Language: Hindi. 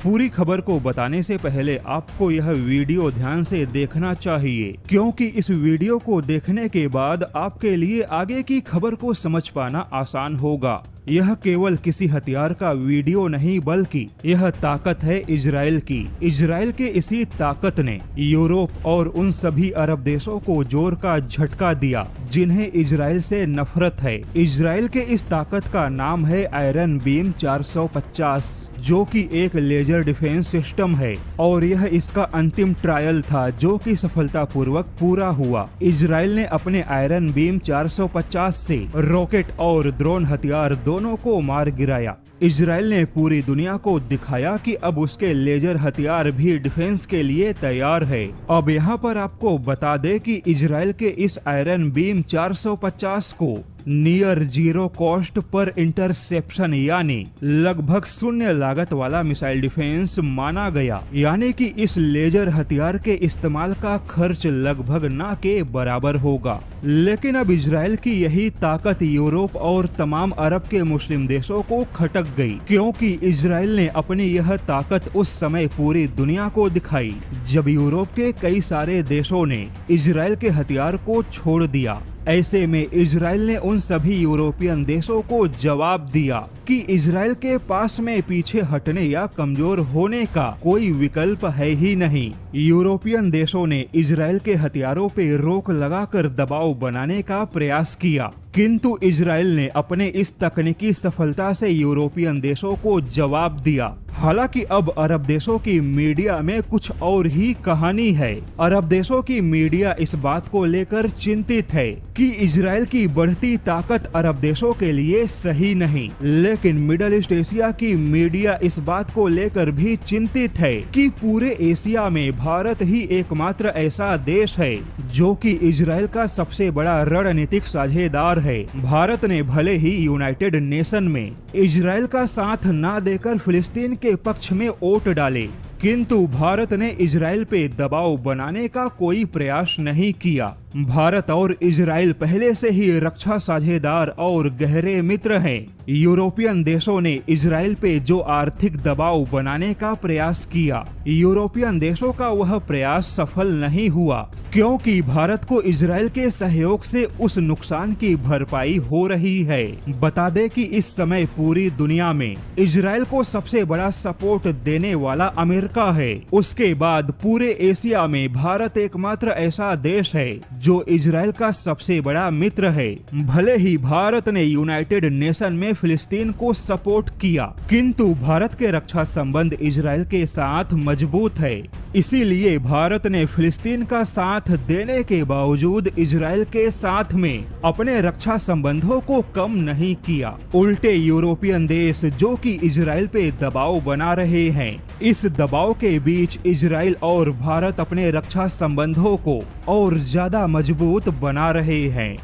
पूरी खबर को बताने से पहले आपको यह वीडियो ध्यान से देखना चाहिए, क्योंकि इस वीडियो को देखने के बाद आपके लिए आगे की खबर को समझ पाना आसान होगा। यह केवल किसी हथियार का वीडियो नहीं, बल्कि यह ताकत है इजराइल की। इजराइल के इसी ताकत ने यूरोप और उन सभी अरब देशों को जोर का झटका दिया जिन्हें इजराइल से नफरत है। इजराइल के इस ताकत का नाम है आयरन बीम 450, जो कि एक लेजर डिफेंस सिस्टम है और यह इसका अंतिम ट्रायल था जो कि सफलतापूर्वक पूरा हुआ। इजराइल ने अपने आयरन बीम 450 से रॉकेट और ड्रोन हथियार दोनों को मार गिराया। इजराइल ने पूरी दुनिया को दिखाया कि अब उसके लेजर हथियार भी डिफेंस के लिए तैयार है। अब यहाँ पर आपको बता दे कि इजराइल के इस आयरन बीम 450 को near zero cost per interception यानी लगभग शून्य लागत वाला मिसाइल डिफेंस माना गया, यानी कि इस लेजर हथियार के इस्तेमाल का खर्च लगभग ना के बराबर होगा। लेकिन अब इजराइल की यही ताकत यूरोप और तमाम अरब के मुस्लिम देशों को खटक गई, क्योंकि इजराइल ने अपनी यह ताकत उस समय पूरी दुनिया को दिखाई जब यूरोप के कई सारे देशों ने इजराइल के हथियार को छोड़ दिया। ऐसे में इजराइल ने उन सभी यूरोपियन देशों को जवाब दिया कि इजराइल के पास में पीछे हटने या कमजोर होने का कोई विकल्प है ही नहीं। यूरोपियन देशों ने इजराइल के हथियारों पे रोक लगाकर दबाव बनाने का प्रयास किया, किंतु इजराइल ने अपने इस तकनीकी सफलता से यूरोपियन देशों को जवाब दिया। हालांकि अब अरब देशों की मीडिया में कुछ और ही कहानी है। अरब देशों की मीडिया इस बात को लेकर चिंतित है कि इजराइल की बढ़ती ताकत अरब देशों के लिए सही नहीं, लेकिन मिडल ईस्ट एशिया की मीडिया इस बात को लेकर भी चिंतित है कि पूरे एशिया में भारत ही एकमात्र ऐसा देश है जो कि इजराइल का सबसे बड़ा रणनीतिक साझेदार है। भारत ने भले ही यूनाइटेड नेशन में इजराइल का साथ ना देकर फिलिस्तीन के पक्ष में वोट डाले, किंतु भारत ने इजराइल पे दबाव बनाने का कोई प्रयास नहीं किया। भारत और इजराइल पहले से ही रक्षा साझेदार और गहरे मित्र हैं। यूरोपियन देशों ने इजराइल पे जो आर्थिक दबाव बनाने का प्रयास किया, यूरोपियन देशों का वह प्रयास सफल नहीं हुआ, क्योंकि भारत को इजराइल के सहयोग से उस नुकसान की भरपाई हो रही है। बता दें कि इस समय पूरी दुनिया में इजराइल को सबसे बड़ा सपोर्ट देने वाला अमेरिका है। उसके बाद पूरे एशिया में भारत एकमात्र ऐसा देश है जो इजराइल का सबसे बड़ा मित्र है। भले ही भारत ने यूनाइटेड नेशन में फिलिस्तीन को सपोर्ट किया, किंतु भारत के रक्षा संबंध इजराइल के साथ मजबूत है। इसीलिए भारत ने फिलिस्तीन का साथ देने के बावजूद इजराइल के साथ में अपने रक्षा संबंधों को कम नहीं किया। उल्टे यूरोपियन देश जो कि इजराइल पे दबाव बना रहे हैं, इस दबाव के बीच इजराइल और भारत अपने रक्षा संबंधों को और ज्यादा मजबूत बना रहे हैं।